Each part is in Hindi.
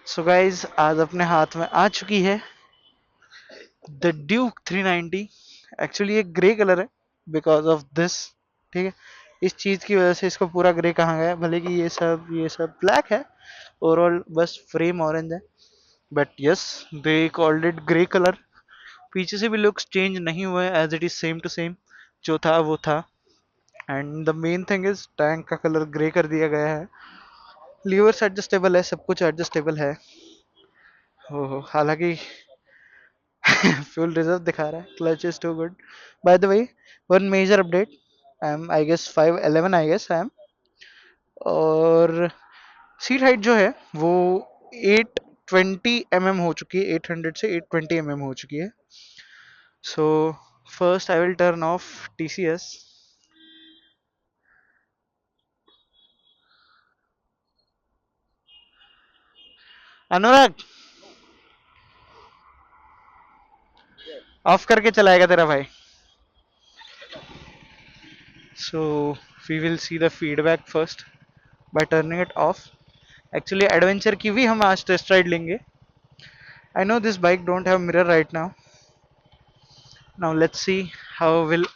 सो गाइज आज अपने हाथ में आ चुकी है द ड्यूक 390। एक्चुअली ये ग्रे कलर है बिकॉज ऑफ दिस। ठीक है, इस चीज की वजह से इसको पूरा ग्रे कहा गया है, भले कि ये सब ब्लैक है। ओवरऑल बस फ्रेम ऑरेंज है, but yes they called it grey colour. पीछे से भी लुक्स चेंज नहीं हुए, as it is same to same जो था वो था। And the main thing is tank का कलर ग्रे कर दिया गया है। लीवर्स एडजस्टेबल है, सब कुछ एडजस्टेबल है। हो हालांकि फ्यूल रिजर्व दिखा रहा है, clutch is too good. By the way, one major update, I am I guess 511 I guess I am. और सीट हाइट जो है वो 820 हो चुकी है, 800 से 820 हो चुकी है। So first I will turn off TCS. Anurag, off करके चलाएगा तेरा भाई। So we will see the feedback first by turning it off. Actually adventure की भी हम आज टेस्ट राइड लेंगे। I know this bike don't have mirror right now. Now let's see how will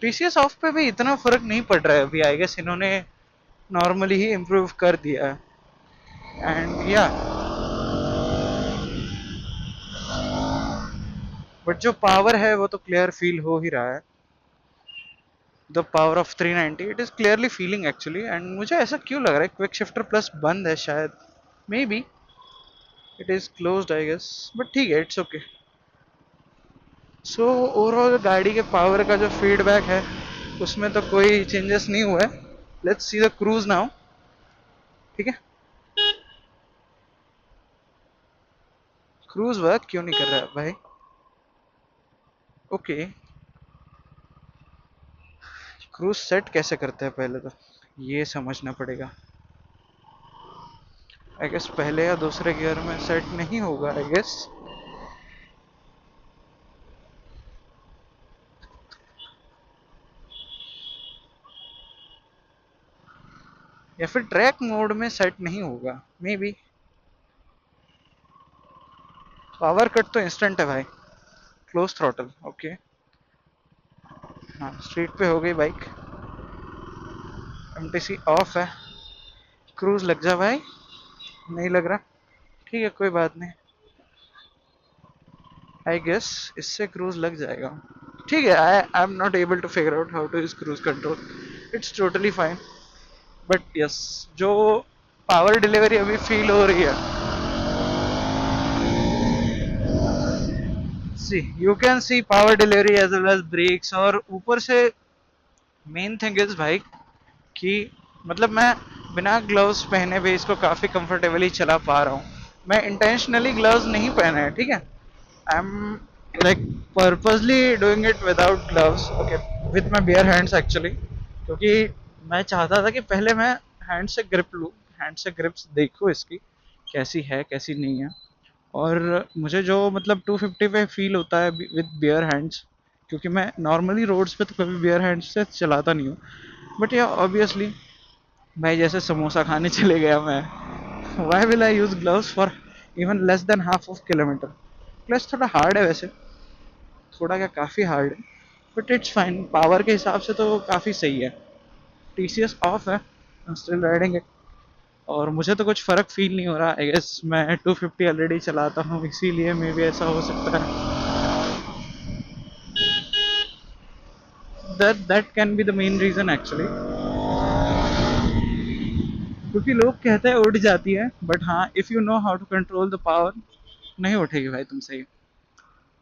TCS of पे भी इतना फर्क नहीं पड़ रहा है अभी। आई गेस इन्होंने नॉर्मली ही इम्प्रूव कर दिया है। एंड या बट जो पावर है वो तो क्लियर फील हो ही रहा है। The power of 390 it is clearly feeling actually. And मुझे ऐसा क्यों लग रहा है क्विक शिफ्टर प्लस बंद है शायद। Maybe it is closed I guess, but ठीक है, इट्स ओके। सो ओवरऑल गाड़ी के पावर का जो फीडबैक है उसमें तो कोई चेंजेस नहीं हुआ है। Let's see the cruise now. ठीक है, क्रूज वर्क क्यों नहीं कर रहा है भाई? ओके, क्रूज सेट कैसे करते हैं पहले तो ये समझना पड़ेगा। आई गेस पहले या दूसरे गियर में सेट नहीं होगा आई गेस। या फिर ट्रैक मोड में सेट नहीं होगा मे बी। पावर कट तो इंस्टेंट है भाई। Close throttle okay. हाँ, स्ट्रीट पे हो गई बाइक। एमटीसी ऑफ है। क्रूज लग जा भाई। नहीं लग रहा, ठीक है कोई बात नहीं। आई गेस इससे क्रूज लग जाएगा। ठीक है, I am not able to figure out how to use cruise control. It's totally fine. But yes, जो पावर डिलीवरी अभी फील हो रही है, see you can see power delivery as well as brakes. और ऊपर से मेन थिंग इज भाई कि मतलब मैं बिना ग्लव्स पहने भी इसको काफी कंफर्टेबली चला पा रहा हूँ। मैं इंटेंशनली ग्लव्स नहीं पहने हैं, ठीक है। I am like purposely doing it without gloves, okay, with my bare hands actually. क्योंकि मैं चाहता था कि पहले मैं हैंड से ग्रिप लूँ, हैंड से ग्रिप्स देखूँ इसकी कैसी है कैसी नहीं है। और मुझे जो मतलब 250 पे फील होता है विद बेयर हैंड्स, क्योंकि मैं नॉर्मली रोड्स पे तो कभी बेयर हैंड्स से चलाता नहीं हूँ। बट या ऑब्वियसली भाई जैसे समोसा खाने चले गया मैं, why will I use gloves for even less than half of kilometre. Plus थोड़ा हार्ड है वैसे, थोड़ा क्या काफ़ी हार्ड है, बट इट्स फाइन। पावर के हिसाब से तो काफ़ी सही है। टीसीएस ऑफ है, स्टिल राइडिंग इट। और मुझे तो कुछ फ़र्क फील नहीं हो रहा। आई गेस मैं 250 ऑलरेडी चलाता हूँ, इसीलिए मे भी ऐसा हो सकता है। That can be the main reason actually. क्योंकि लोग कहते हैं उड़ जाती है, बट हाँ, if you know how to control the power, नहीं उठेगी भाई तुमसे ही।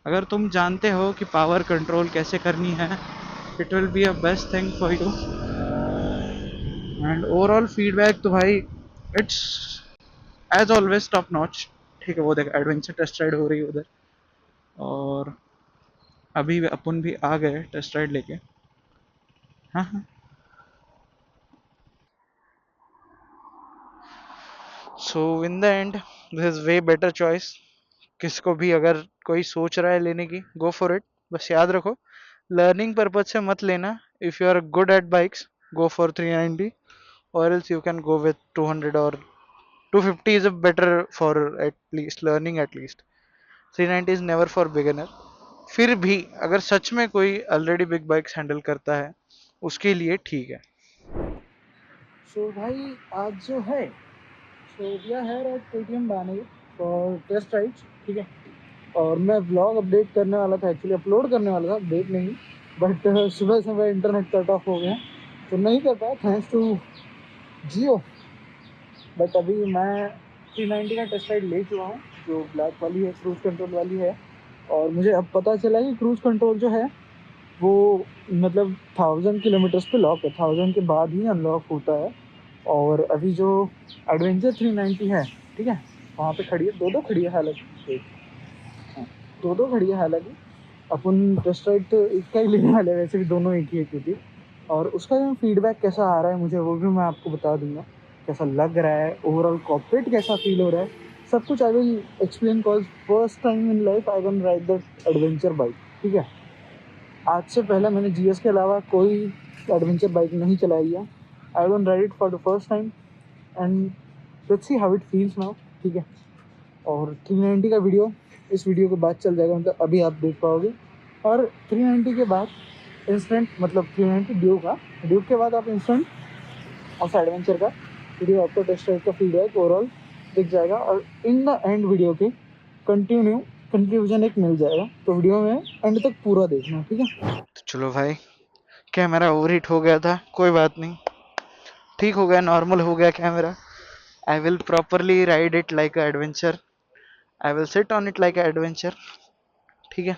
अगर तुम जानते हो कि पावर कंट्रोल कैसे करनी है, it will be a best thing for you. And overall feedback तो भाई it's as always top notch. ठीक है, वो देख एडवेंचर टेस्ट राइड हो रही है उधर। और अभी अपन भी आ गए टेस्ट राइड लेके। हाँ हाँ, so in the end this is way better choice. किसको भी अगर कोई सोच रहा है लेने की, गो फॉर इट। बस याद रखो, लर्निंग पर्पज से मत लेना। If you are good at bikes, go for 390, और else you can go with 200 or 250 is a better for at least learning at least. 390 is never for beginner। फिर भी अगर सच में कोई ऑलरेडी बिग बाइक्स हैंडल करता है, उसके लिए ठीक है। सो भाई आज जो है, so we are here at KTM Baner for test rides, ठीक है। और मैं व्लॉग अपडेट करने वाला था, एक्चुअली अपलोड करने वाला था, अपडेट नहीं। बट सुबह सुबह इंटरनेट कट ऑफ हो गया तो नहीं कर पाया, थैंक्स टू जियो। बट अभी मैं 390 का टेस्ट राइड ले चुका हूँ, जो ब्लैक वाली है, क्रूज़ कंट्रोल वाली है। और मुझे अब पता चला कि क्रूज़ कंट्रोल जो है वो मतलब 1000 किलोमीटर्स पे लॉक है, 1000 के बाद ही अनलॉक होता है। और अभी जो एडवेंचर 390 है, ठीक है, वहाँ पे खड़ी है, दो खड़ी है हालांकि, हाँ, दो खड़ी है हालांकि। अपन टेस्ट राइड तो एक का ही लेने वाले हैं, वैसे भी दोनों एक ही है क्योंकि। और उसका जो फीडबैक कैसा आ रहा है मुझे, वो भी मैं आपको बता दूंगा, कैसा लग रहा है, ओवरऑल कॉकपिट कैसा फील हो रहा है, सब कुछ I will explain, cause first time in life I can ride that adventure bike, ठीक है। आज से पहले मैंने GS के अलावा कोई एडवेंचर बाइक नहीं चलाई है। I will ride it for the first time and let's see how it feels now, ठीक है। और 390 का वीडियो इस वीडियो के बाद चल जाएगा, मतलब अभी आप देख पाओगे। और 390 के बाद इंस्टेंट, मतलब 390 ड्यूक का, ड्यूक के बाद आप इंस्टेंट उस एडवेंचर का वीडियो, आपको टेस्ट राइड का फीडबैक ओवरऑल दिख जाएगा। और इन द एंड वीडियो के कंक्लूजन एक मिल जाएगा, तो वीडियो में एंड तक पूरा देखना, ठीक है। तो चलो भाई, कैमरा ओवरहीट हो गया था, कोई बात नहीं, ठीक हो गया, नॉर्मल हो गया camera. I will properly ride it like a adventure, I will sit on it like a adventure, ठीक है।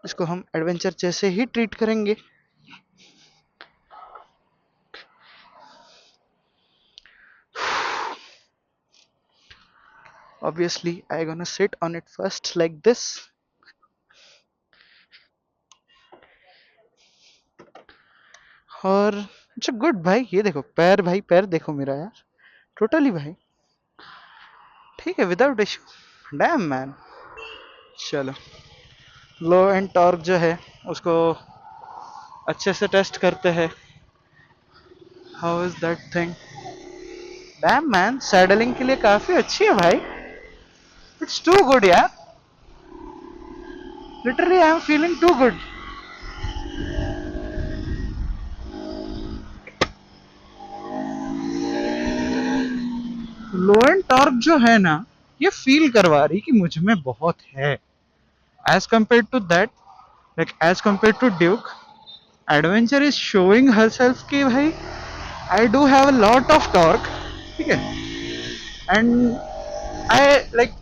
इसको हम एडवेंचर जैसे ही ट्रीट करेंगे। Obviously I gonna sit on it first like this। और अच्छा गुड भाई, ये देखो पैर, भाई पैर देखो मेरा यार, टोटली भाई ठीक है, विदाउट इशू, डैम मैन। चलो, लो एंड टॉर्क जो है उसको अच्छे से टेस्ट करते हैं। How is that thing? Damn man, saddling के लिए काफी अच्छी है भाई, इट्स टू गुड यार, literally I am feeling too good. Low end torque जो है ना, ये फील करवा रही कि मुझ में बहुत है, as compare to that, like as compare to Duke. Adventure is showing herself कि भाई I do have a lot of torque, ठीक है। एंड आई लाइक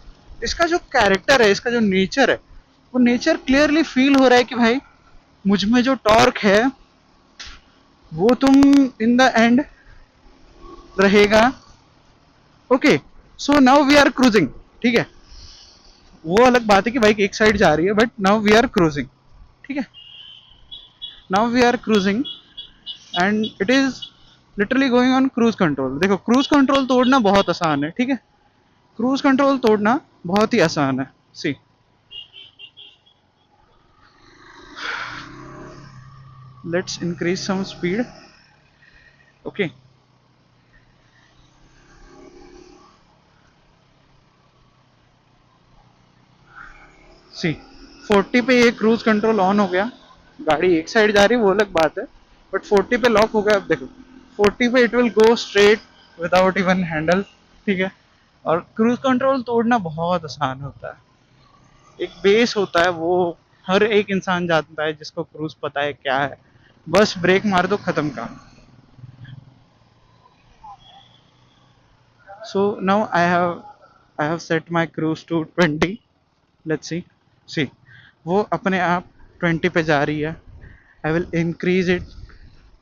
इसका जो कैरेक्टर है, इसका जो नेचर है, वो नेचर क्लियरली फील हो रहा है कि भाई मुझ में जो टॉर्क है वो तुम इन द एंड रहेगा। Okay, so now we are cruising, ठीक है। वो अलग बात है कि बाइक एक साइड जा रही है, but now we are cruising, ठीक है। Now we are cruising and it is literally going on cruise control. देखो, क्रूज कंट्रोल तोड़ना बहुत आसान है, ठीक है, क्रूज कंट्रोल तोड़ना बहुत ही आसान है। See, let's increase some speed. Okay, see 40 पे ये क्रूज कंट्रोल ऑन हो गया, गाड़ी एक साइड जा रही है वो अलग बात है, बट 40 पे लॉक हो गया। अब देखो 40 पे it will go straight without even handle, ठीक है। और क्रूज कंट्रोल तोड़ना बहुत आसान होता है, एक बेस होता है वो, हर एक इंसान जानता है जिसको क्रूज पता है क्या है, बस ब्रेक मार दो, खत्म काम। So now I have set my cruise to 20। Let's see, see वो अपने आप 20 पे जा रही है। I will increase it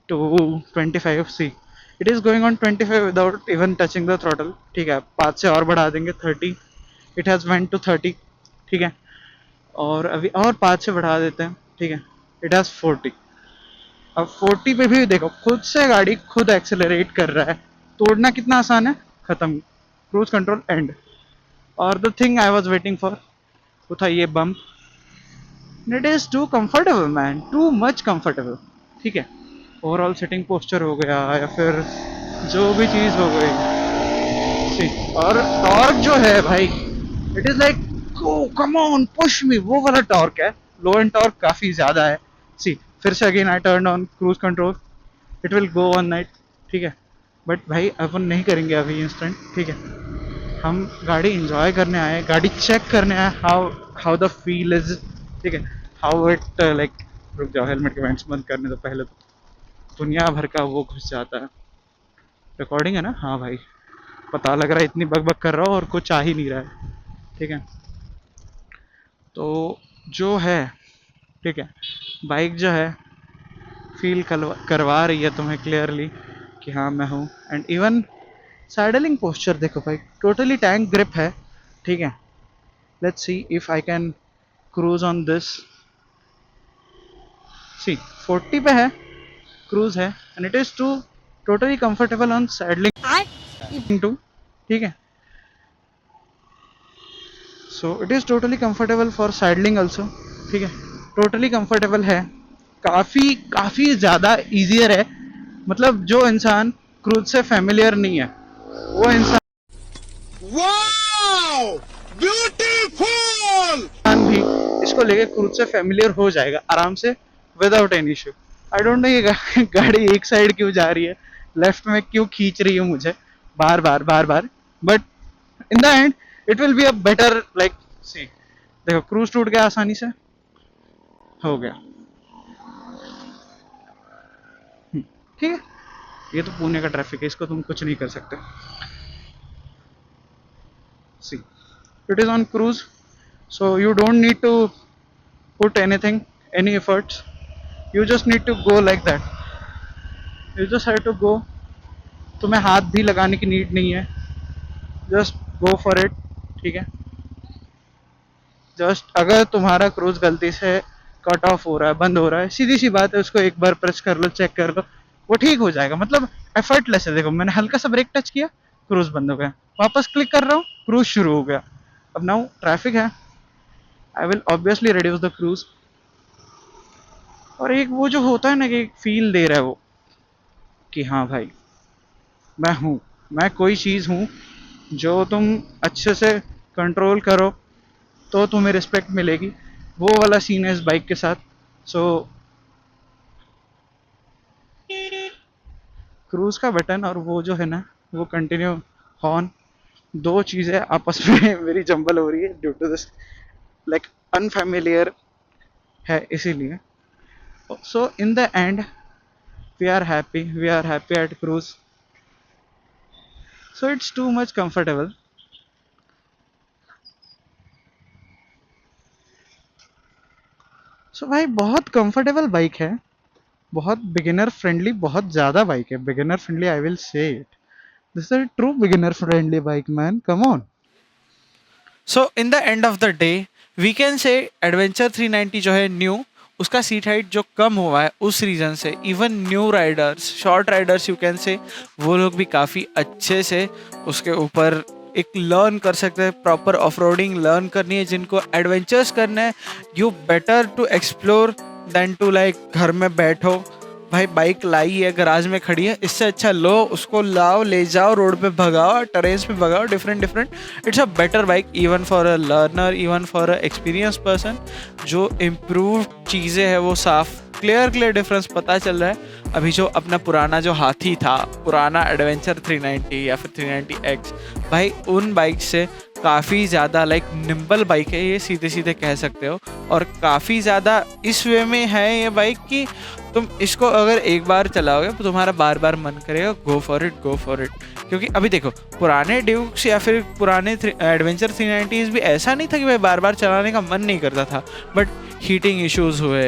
to 25। See, it is going on 25 without even touching the throttle, ठीक है। 5 से और बढ़ा देंगे, 30, इट हैज वेंट टू 30, ठीक है। और अभी और 5 से बढ़ा देते हैं, ठीक है, इट हैज 40। अब 40 पे भी देखो खुद से गाड़ी खुद एक्सेलरेट कर रहा है, तोड़ना कितना आसान है, खत्म, क्रूज कंट्रोल एंड, और the thing I was waiting for वो था ये bump. It is too comfortable man, too much comfortable. ठीक है, ओवरऑल सिटिंग पोस्चर हो गया या फिर जो भी चीज़ हो गई, सी, और टॉर्क जो है भाई, it is like go come on push me, वो वाला टॉर्क है। लो एंड टॉर्क काफ़ी ज़्यादा है। सी, फिर से again I turn on cruise control, it will go on night. ठीक है, बट भाई अपन नहीं करेंगे अभी इंस्टेंट। ठीक है, हम गाड़ी इंजॉय करने आए, गाड़ी चेक करने आए, how how the feel is. ठीक है, हाउ इट लाइक, रुक जाओ, हेलमेट के वेंट्स बंद करने तो पहले तो दुनिया भर का वो घुस जाता है। रिकॉर्डिंग है ना? हाँ भाई, पता लग रहा है इतनी बक बक कर रहा हूँ और कुछ आ ही नहीं रहा है। ठीक है, तो जो है, ठीक है, बाइक जो है फील करवा रही है तुम्हें क्लियरली कि हाँ मैं हूँ। एंड इवन सैडलिंग पोस्चर देखो भाई, टोटली टैंक ग्रिप है। ठीक है, let's see if I can cruise on this. See, 40 पे है, क्रूज है, and it is too totally comfortable on saddling too. ठीक है, so it is totally comfortable for saddling also. ठीक है, टोटली कंफर्टेबल है, काफ़ी काफ़ी ज़्यादा ईजियर है। मतलब जो इंसान क्रूज से फेमिलियर नहीं है, वो इंसान भी इसको लेके क्रूज से फेमिलियर हो जाएगा आराम से, without any issue. I don't know ये गाड़ी एक साइड क्यों जा रही है, लेफ्ट में क्यों खींच रही है मुझे बार बार बार बार, but in the end it will be a better like. See, देखो क्रूज टूट गया, आसानी से हो गया। ठीक है, ये तो पुणे का ट्रैफिक है, इसको तुम कुछ नहीं कर सकते। See, it is on cruise, so you don't need to put anything, any efforts, you just need to go like that, you just have to go. तुम्हें हाथ भी लगाने की नीड नहीं है, जस्ट गो फॉर इट। ठीक है, जस्ट अगर तुम्हारा क्रूज गलती से कट ऑफ हो रहा है, बंद हो रहा है, सीधी सी बात है, उसको एक बार प्रेस कर लो, चेक कर लो, वो ठीक हो जाएगा। मतलब एफर्टलेस है। देखो मैंने हल्का सा ब्रेक टच किया, क्रूज बंद हो गया, वापस क्लिक कर रहा हूँ, क्रूज शुरू हो गया। अब नाउ ट्रैफिक है, I will obviously reduce the cruise. और एक वो जो होता है ना कि फील दे रहा है वो कि हाँ भाई मैं हूँ, मैं कोई चीज़ हूँ, जो तुम अच्छे से कंट्रोल करो तो तुम्हें रिस्पेक्ट मिलेगी। वो वाला सीन है इस बाइक के साथ। सो क्रूज का बटन और वो जो है ना, वो कंटिन्यू हॉर्न, दो चीज़ें आपस में मेरी जंबल हो रही है due to this like unfamiliar है, इसीलिए। So in the end we are happy at cruise, so it's too much comfortable. So भाई बहुत कंफर्टेबल बाइक है, बहुत बिगिनर फ्रेंडली, बहुत ज़्यादा बाइक है। Beginner friendly, I will say it, this is true beginner friendly bike man, come on. So in the end of the day we can say adventure 390 जो है न्यू, उसका सीट हाइट जो कम हुआ है उस रीज़न से even new Riders, short Riders you can say, वो लोग भी काफ़ी अच्छे से उसके ऊपर एक लर्न कर सकते हैं। प्रॉपर ऑफ रोडिंग लर्न करनी है, जिनको एडवेंचर्स करना है, you better to explore then to like घर में बैठो। भाई बाइक लाई है, गराज में खड़ी है, इससे अच्छा लो उसको, लाओ, ले जाओ, रोड पे भगाओ, टेरेस पे भगाओ, different different. It's a better bike even for a learner, even for a experience person. जो इम्प्रूव चीज़ें हैं वो साफ क्लियर डिफरेंस पता चल रहा है। अभी जो अपना पुराना जो हाथी था, पुराना एडवेंचर 390 या फिर 390X, भाई उन बाइक से काफ़ी ज़्यादा लाइक निम्बल बाइक है ये, सीधे सीधे कह सकते हो। और काफ़ी ज़्यादा इस वे में है ये बाइक कि तुम इसको अगर एक बार चलाओगे तो तुम्हारा बार बार मन करेगा गो for it, go for it. क्योंकि अभी देखो पुराने ड्यूक्स या फिर पुराने एडवेंचर 390s भी ऐसा नहीं था कि भाई बार बार चलाने का मन नहीं करता था, बट हीटिंग इश्यूज़ हुए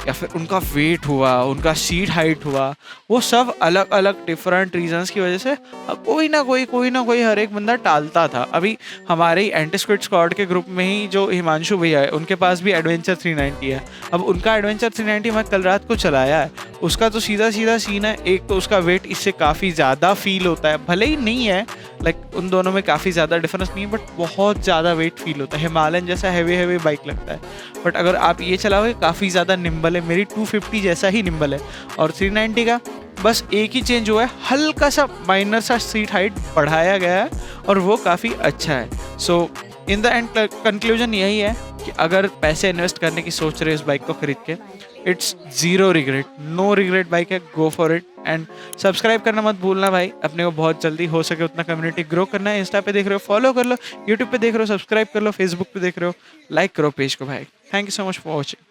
या फिर उनका वेट हुआ, उनका सीट हाइट हुआ, वो सब अलग अलग डिफरेंट रीजंस की वजह से कोई ना कोई हर एक बंदा टालता था। अभी हमारे ही एंटी स्क्विड स्क्वाड के ग्रुप में ही जो हिमांशु भैया है, उनके पास भी एडवेंचर 390 है। अब उनका एडवेंचर 390 मैं कल रात को चलाया है, उसका तो सीधा सीधा सीन है, एक तो उसका वेट इससे काफ़ी ज़्यादा फील होता है, भले ही नहीं है लाइक उन दोनों में काफ़ी ज़्यादा डिफरेंस नहीं है, बट बहुत ज़्यादा वेट फील होता है। हिमालयन जैसा हैवी बाइक लगता है, बट अगर आप ये चलाओगे काफ़ी ज़्यादा निम्बल है। मेरी 250 जैसा ही निम्बल है, और 390 का बस एक ही चेंज हुआ है, हल्का सा माइनर सा सीट हाइट बढ़ाया गया है, और वो काफ़ी अच्छा है। सो इन द एंड कंक्लूजन यही है कि अगर पैसे इन्वेस्ट करने की सोच रहे हो इस बाइक को खरीद के, it's zero regret, no regret bike है, go for it. And subscribe करना मत भूलना भाई, अपने को बहुत जल्दी हो सके उतना कम्युनिटी ग्रो करना है। इंस्टा पे देख रहे हो फॉलो कर लो, यूट्यूब पे देख रहे हो सब्सक्राइब कर लो, फेसबुक पे देख रहे हो लाइक करो पेज को भाई। Thank you so much for watching.